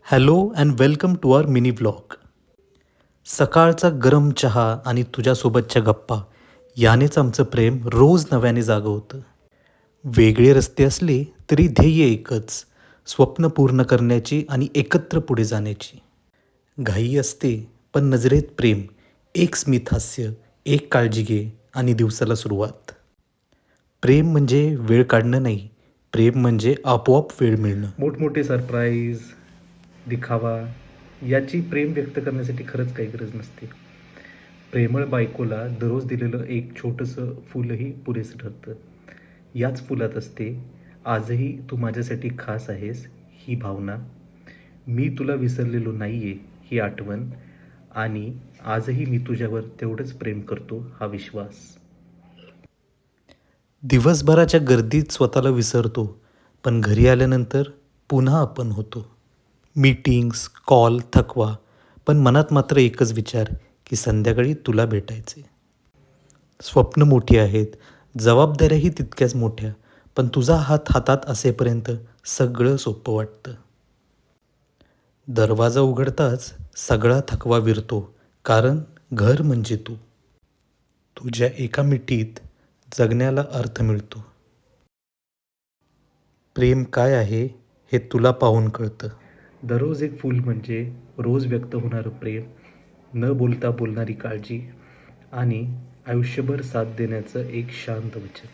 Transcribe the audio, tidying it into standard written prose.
Hello and welcome to our mini vlog. सकाळचा गरम चहा आणि तुझ्यासोबतच्या गप्पा यानेच आमचं प्रेम रोज नव्याने जागं होतं. वेगळे रस्ते असले तरी ध्येय एकच, स्वप्न पूर्ण करण्याची आणि एकत्र पुढे जाण्याची. घाई असते पण नजरेत प्रेम, एक स्मित हास्य, एक काळजी घे आणि दिवसाला सुरुवात. प्रेम म्हणजे वेळ काढणं नाही, प्रेम म्हणजे आपोआप वेळ मिळणं. मोठमोठे सरप्राईज, दिखावा याची प्रेम व्यक्त करण्यासाठी खरंच काही गरज नसते. प्रेमळ बायकोला दररोज दिलेलं एक छोटंसं फुलही पुरेसं ठरतं. याच फुलात असते, आजही तू माझ्यासाठी खास आहेस ही भावना, मी तुला विसरलेलो नाहीये ही आठवण, आणि आजही मी तुझ्यावर तेवढंच प्रेम करतो हा विश्वास. दिवसभराच्या गर्दीत स्वतःला विसरतो, पण घरी आल्यानंतर पुन्हा आपण होतो. मीटिंग्स, कॉल, थकवा, पण मनात मात्र एकच विचार की संध्याकाळी तुला भेटायचे. स्वप्न मोठी आहेत, जबाबदाऱ्याही तितक्याच मोठ्या, पण तुझा हात हातात असेपर्यंत सगळं सोपं वाटतं. दरवाजा उघडताच सगळा थकवा विरतो, कारण घर म्हणजे तू. तुझ्या एका मिठीत जगण्याला अर्थ मिळतो. प्रेम काय आहे हे तुला पाहून कळतं. दररोज एक फूल म्हणजे रोज व्यक्त होणारं प्रेम, न बोलता बोलणारी काळजी आणि आयुष्यभर साथ देण्याचं एक शांत वचन.